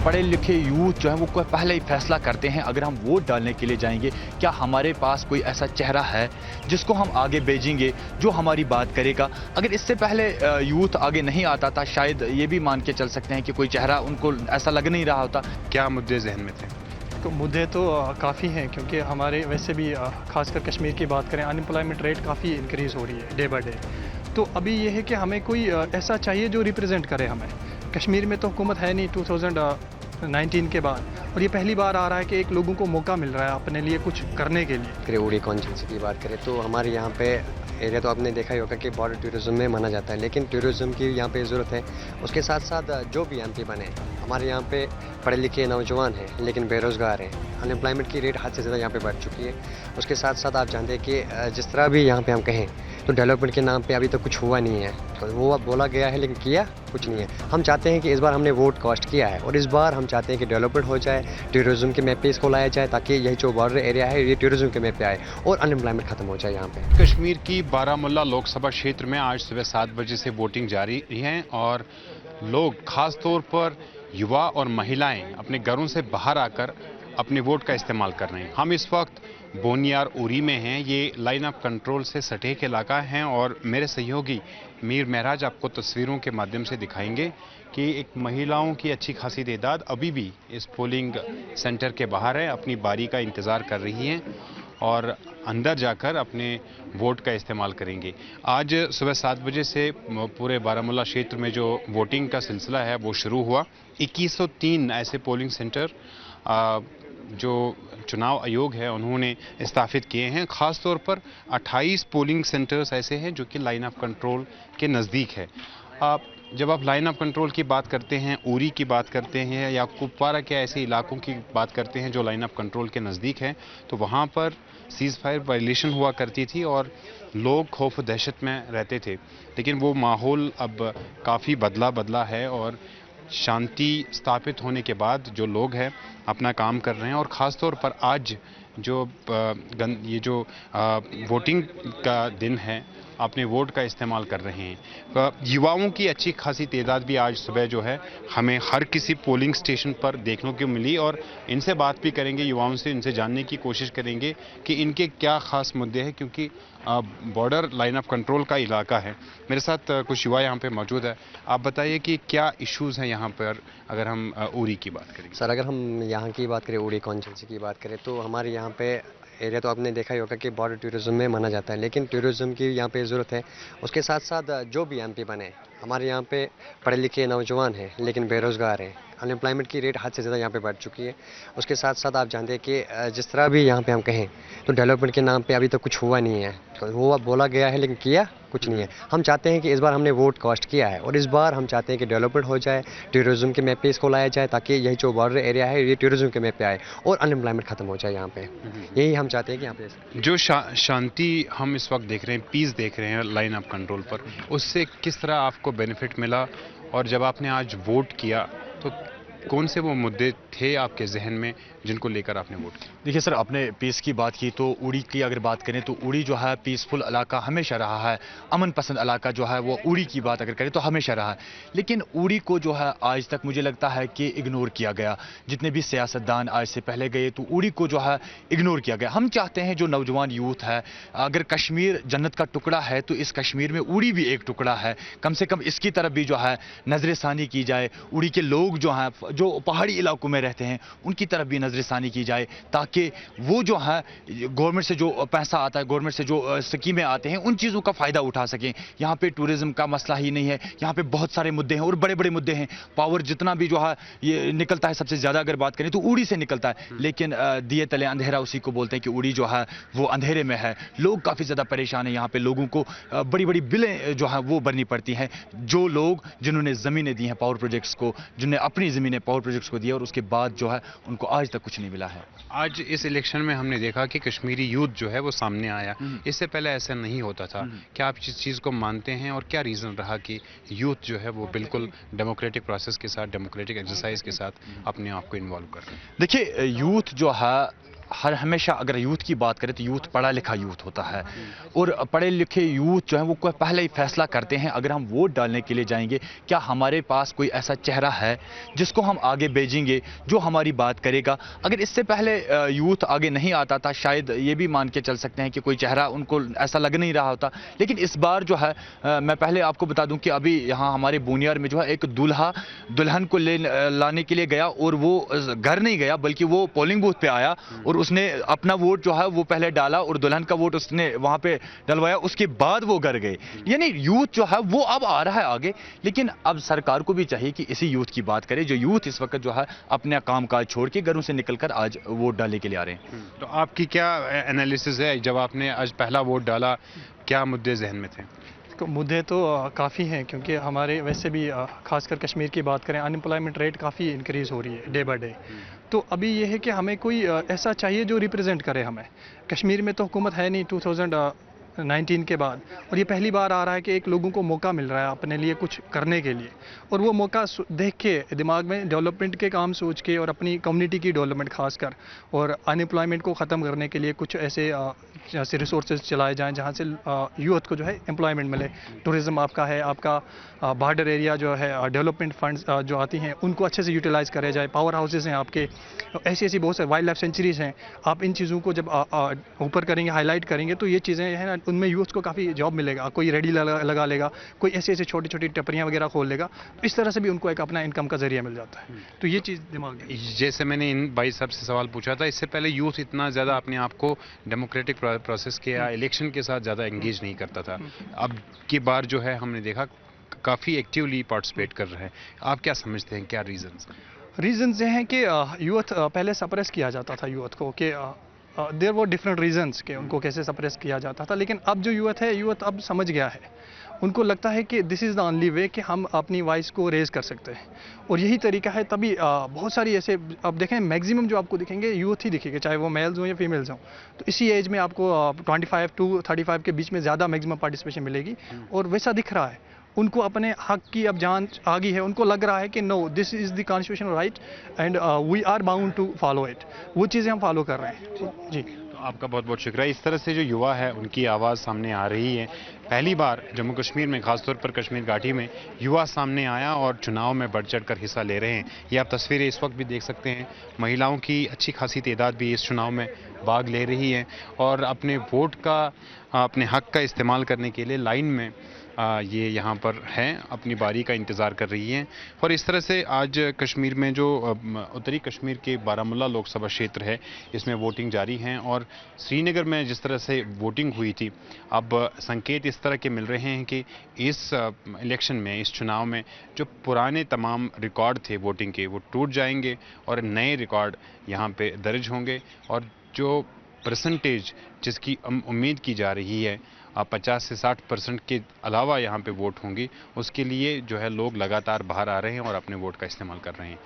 पढ़े लिखे यूथ जो है वो पहले ही फैसला करते हैं अगर हम वोट डालने के लिए जाएंगे, क्या हमारे पास कोई ऐसा चेहरा है जिसको हम आगे भेजेंगे जो हमारी बात करेगा। अगर इससे पहले यूथ आगे नहीं आता था, शायद ये भी मान के चल सकते हैं कि कोई चेहरा उनको ऐसा लग नहीं रहा होता। क्या मुद्दे जहन में थे? तो मुद्दे तो काफ़ी हैं, क्योंकि हमारे वैसे भी खासकर कश्मीर की बात करें, अनएम्प्लॉयमेंट रेट काफ़ी इंक्रीज़ हो रही है डे बाय डे। तो अभी ये है कि हमें कोई ऐसा चाहिए जो रिप्रेजेंट करे हमें। कश्मीर में तो हुकूमत है नहीं 2019 के बाद, और ये पहली बार आ रहा है कि एक लोगों को मौका मिल रहा है अपने लिए कुछ करने के लिए। उड़ी कॉन्स्टिट्यूंसी की बात करें तो हमारे यहाँ पे एरिया तो आपने देखा ही होगा कि बॉर्डर टूरिज्म में माना जाता है, लेकिन टूरिज्म की यहाँ पे ज़रूरत है। उसके साथ साथ जो भी एमपी बने, हमारे यहाँ पे पढ़े लिखे नौजवान हैं लेकिन बेरोज़गार हैं। अनएम्प्लॉयमेंट की रेट हद से ज़्यादा यहाँ पे बढ़ चुकी है। उसके साथ साथ आप जानते हैं कि जिस तरह भी यहाँ पे हम कहें तो डेवलपमेंट के नाम पे अभी तक कुछ हुआ नहीं है। तो वो अब बोला गया है लेकिन किया कुछ नहीं है। हम चाहते हैं कि इस बार हमने वोट कास्ट किया है और इस बार हम चाहते हैं कि डेवलपमेंट हो जाए, टूरिज्म के मैप पे इसको लाया जाए, ताकि यही जो बॉर्डर एरिया है ये टूरिज्म के मैप पे आए और अनएम्प्लॉयमेंट खत्म हो जाए यहाँ पे। कश्मीर की बारामुल्ला लोकसभा क्षेत्र में आज सुबह 7 बजे से वोटिंग जारी है और लोग खास तौर पर युवा और महिलाएं अपने घरों से बाहर आकर अपने वोट का इस्तेमाल कर रहे हैं। हम इस वक्त बोनियार उरी में हैं। ये लाइन ऑफ कंट्रोल से सटीक इलाका है और मेरे सहयोगी मीर महराज आपको तस्वीरों के माध्यम से दिखाएंगे कि एक महिलाओं की अच्छी खासी तादाद अभी भी इस पोलिंग सेंटर के बाहर है, अपनी बारी का इंतज़ार कर रही हैं और अंदर जाकर अपने वोट का इस्तेमाल करेंगे। आज सुबह 7 बजे से पूरे बारामुल्ला क्षेत्र में जो वोटिंग का सिलसिला है वो शुरू हुआ। 2103 ऐसे पोलिंग सेंटर जो चुनाव आयोग है उन्होंने स्थापित किए हैं। ख़ास तौर पर 28 पोलिंग सेंटर्स ऐसे हैं जो कि लाइन ऑफ कंट्रोल के नज़दीक है। जब आप लाइन ऑफ कंट्रोल की बात करते हैं, उरी की बात करते हैं या कुपवारा के ऐसे इलाकों की बात करते हैं जो लाइन ऑफ कंट्रोल के नज़दीक हैं, तो वहाँ पर सीज़ फायर वायलेशन हुआ करती थी और लोग खौफ दहशत में रहते थे। लेकिन वो माहौल अब काफ़ी बदला है और शांति स्थापित होने के बाद जो लोग हैं अपना काम कर रहे हैं और ख़ास तौर पर आज जो ये जो वोटिंग का दिन है अपने वोट का इस्तेमाल कर रहे हैं। युवाओं की अच्छी खासी तादाद भी आज सुबह जो है हमें हर किसी पोलिंग स्टेशन पर देखने को मिली और इनसे बात भी करेंगे, युवाओं से इनसे जानने की कोशिश करेंगे कि इनके क्या ख़ास मुद्दे हैं, क्योंकि बॉर्डर लाइन ऑफ कंट्रोल का इलाका है। मेरे साथ कुछ युवा यहाँ पे मौजूद है। आप बताइए कि क्या इश्यूज़ हैं यहाँ पर अगर हम उरी की बात करें। सर, अगर हम यहाँ की बात करें, उड़ी कॉन्स्टिट्यूंसी की बात करें तो हमारे यहाँ पे एरिया तो आपने देखा ही होगा कि बॉर्डर टूरिज्म में माना जाता है, लेकिन टूरिज्म की यहाँ पे ज़रूरत है। उसके साथ साथ जो भी एमपी बने, हमारे यहाँ पे पढ़े लिखे नौजवान हैं लेकिन बेरोज़गार हैं। अनएम्प्लॉयमेंट की रेट हद से ज़्यादा यहाँ पे बढ़ चुकी है। उसके साथ साथ आप जानते हैं कि जिस तरह भी यहाँ पे हम कहें तो डेवलपमेंट के नाम पे अभी तक कुछ हुआ नहीं है। तो वो अब बोला गया है लेकिन किया कुछ नहीं है। हम चाहते हैं कि इस बार हमने वोट कास्ट किया है और इस बार हम चाहते हैं कि डेवलपमेंट हो जाए, टूरिज्म के मैप पे इसको लाया जाए, ताकि यही जो बॉर्डर एरिया है ये टूरिज्म के मैप पे आए और अनएम्प्लॉयमेंट खत्म हो जाए यहाँ पे। यही हम चाहते हैं कि यहाँ पे जो शांति हम इस वक्त देख रहे हैं, पीस देख रहे हैं लाइन ऑफ कंट्रोल पर, उससे किस तरह आपको बेनिफिट मिला और जब आपने आज वोट किया तो कौन से वो मुद्दे थे आपके जहन में जिनको लेकर आपने वोट किया? देखिए सर, आपने पीस की बात की तो उड़ी की अगर बात करें तो उड़ी जो है पीसफुल इलाका हमेशा रहा है, अमन पसंद इलाका जो है वो उड़ी की बात अगर करें तो हमेशा रहा है। लेकिन उड़ी को जो है आज तक मुझे लगता है कि इग्नोर किया गया। जितने भी सियासतदान आज से पहले गए तो उड़ी को जो है इग्नोर किया गया। हम चाहते हैं जो नौजवान यूथ है, अगर कश्मीर जन्नत का टुकड़ा है तो इस कश्मीर में उड़ी भी एक टुकड़ा है, कम से कम इसकी तरफ भी जो है नजरसानी की जाए। उड़ी के लोग जो हैं, जो पहाड़ी इलाकों में रहते हैं, उनकी तरफ भी नजरसानी की जाए, ताकि वो जो है गवर्नमेंट से जो पैसा आता है, गवर्नमेंट से जो स्कीमें आते हैं, उन चीज़ों का फ़ायदा उठा सकें। यहाँ पे टूरिज्म का मसला ही नहीं है, यहाँ पे बहुत सारे मुद्दे हैं और बड़े बड़े मुद्दे हैं। पावर जितना भी जो है ये निकलता है, सबसे ज़्यादा अगर बात करें तो उड़ी से निकलता है। लेकिन दिए तले अंधेरा उसी को बोलते हैं कि उड़ी जो है वो अंधेरे में है। लोग काफ़ी ज़्यादा परेशान हैं। यहाँ पे लोगों को बड़ी बड़ी बिलें जो है वो भरनी पड़ती हैं। जो लोग जिन्होंने ज़मीनें दी हैं पावर प्रोजेक्ट्स को, जिन्होंने अपनी ज़मीनें पावर प्रोजेक्ट्स को दी और उसके बाद जो है उनको आज तक कुछ नहीं मिला है। आज इस इलेक्शन में हमने देखा कि कश्मीरी यूथ जो है वो सामने आया। इससे पहले ऐसा नहीं होता था। क्या आप इस चीज़ को मानते हैं और क्या रीज़न रहा कि यूथ जो है वो बिल्कुल डेमोक्रेटिक प्रोसेस के साथ, डेमोक्रेटिक एक्सरसाइज के साथ अपने आप को इन्वॉल्व कर रहे हैं? देखिए, यूथ जो है हर हमेशा अगर यूथ की बात करें तो यूथ पढ़ा लिखा यूथ होता है, और पढ़े लिखे यूथ जो है वो पहले ही फैसला करते हैं अगर हम वोट डालने के लिए जाएंगे क्या हमारे पास कोई ऐसा चेहरा है जिसको हम आगे भेजेंगे जो हमारी बात करेगा। अगर इससे पहले यूथ आगे नहीं आता था शायद ये भी मान के चल सकते हैं कि कोई चेहरा उनको ऐसा लग नहीं रहा होता, लेकिन इस बार जो है मैं पहले आपको बता दूं कि अभी यहाँ हमारे बूनियार में जो है एक दूल्हा दुल्हन को लाने के लिए गया और वो घर नहीं गया बल्कि वो पोलिंग बूथ पे आया और उसने अपना वोट जो है वो पहले डाला और दुल्हन का वोट उसने वहां पे डलवाया, उसके बाद वो घर गए। यानी यूथ जो है वो अब आ रहा है आगे, लेकिन अब सरकार को भी चाहिए कि इसी यूथ की बात करे जो यूथ इस वक्त जो है अपने कामकाज छोड़ के घरों से निकलकर आज वोट डालने के लिए आ रहे हैं। तो आपकी क्या एनालिसिस है, जब आपने आज पहला वोट डाला क्या मुद्दे जहन में थे? मुद्दे तो काफ़ी हैं क्योंकि हमारे वैसे भी खासकर कश्मीर की बात करें अनएम्प्लॉयमेंट रेट काफ़ी इंक्रीज़ हो रही है डे बाय डे। तो अभी ये है कि हमें कोई ऐसा चाहिए जो रिप्रेजेंट करे हमें। कश्मीर में तो हुकूमत है नहीं 2019 के बाद, और ये पहली बार आ रहा है कि एक लोगों को मौका मिल रहा है अपने लिए कुछ करने के लिए, और वो मौका देख के दिमाग में डेवलपमेंट के काम सोच के और अपनी कम्युनिटी की डेवलपमेंट खासकर और अनएम्प्लॉयमेंट को ख़त्म करने के लिए कुछ ऐसे जैसे रिसोर्सेज चलाए जाएं जहां से यूथ को जो है एम्प्लॉयमेंट मिले। टूरिज़्म आपका है, आपका बॉर्डर एरिया जो है डेवलपमेंट फंड्स जो आती हैं उनको अच्छे से यूटिलाइज़ करे जाए। पावर हाउसेज हैं आपके, ऐसी ऐसी बहुत सारी वाइल्ड लाइफ सेंचुरीज़ हैं। आप इन चीज़ों को जब ऊपर करेंगे, हाईलाइट करेंगे, तो ये चीज़ें हैं ना उनमें यूथ को काफ़ी जॉब मिलेगा। कोई रेडी लगा लेगा, कोई ऐसी ऐसी छोटी छोटी टपरियाँ वगैरह खोल लेगा, इस तरह से भी उनको एक अपना इनकम का जरिया मिल जाता है। तो ये चीज़ दिमाग में, जैसे मैंने इन भाई साहब से सवाल पूछा था, इससे पहले यूथ इतना ज़्यादा अपने आप को डेमोक्रेटिक प्रोसेस के या इलेक्शन के साथ ज़्यादा एंगेज नहीं करता था। अब की बार जो है हमने देखा काफ़ी एक्टिवली पार्टिसिपेट कर रहे हैं। आप क्या समझते हैं, क्या रीजंस ये हैं कि यूथ पहले सप्रेस किया जाता था यूथ को कि देयर वर डिफरेंट रीजंस कि उनको कैसे सप्रेस किया जाता था, लेकिन अब जो यूथ है यूथ अब समझ गया है। उनको लगता है कि this is the only way कि हम अपनी वॉइस को रेज कर सकते हैं, और यही तरीका है। तभी बहुत सारी ऐसे अब देखें मैक्सिमम जो आपको दिखेंगे यूथ ही दिखेंगे, चाहे वो मेल्स हों या फीमेल्स हों। तो इसी एज में आपको 25 to 35 के बीच में ज़्यादा मैक्सिमम पार्टिसिपेशन मिलेगी, और वैसा दिख रहा है। उनको अपने हक की अब जान आ गई है, उनको लग रहा है कि no this is the constitutional right and we are bound to follow it. वो चीज़ें हम फॉलो कर रहे हैं जी। तो आपका बहुत बहुत शुक्रिया। इस तरह से जो युवा है उनकी आवाज़ सामने आ रही है। पहली बार जम्मू कश्मीर में, खासतौर पर कश्मीर घाटी में युवा सामने आया और चुनाव में बढ़ चढ़ कर हिस्सा ले रहे हैं। ये आप तस्वीरें इस वक्त भी देख सकते हैं। महिलाओं की अच्छी खासी तादाद भी इस चुनाव में भाग ले रही है और अपने वोट का, अपने हक का इस्तेमाल करने के लिए लाइन में ये यहाँ पर हैं, अपनी बारी का इंतज़ार कर रही हैं। और इस तरह से आज कश्मीर में जो उत्तरी कश्मीर के बारामुल्ला लोकसभा क्षेत्र है, इसमें वोटिंग जारी हैं। और श्रीनगर में जिस तरह से वोटिंग हुई थी, अब संकेत इस तरह के मिल रहे हैं कि इस इलेक्शन में, इस चुनाव में जो पुराने तमाम रिकॉर्ड थे वोटिंग के, वो टूट जाएंगे और नए रिकॉर्ड यहाँ पे दर्ज होंगे। और जो परसेंटेज जिसकी उम्मीद की जा रही है 50 से 60% के अलावा यहाँ पे वोट होंगी, उसके लिए जो है लोग लगातार बाहर आ रहे हैं और अपने वोट का इस्तेमाल कर रहे हैं।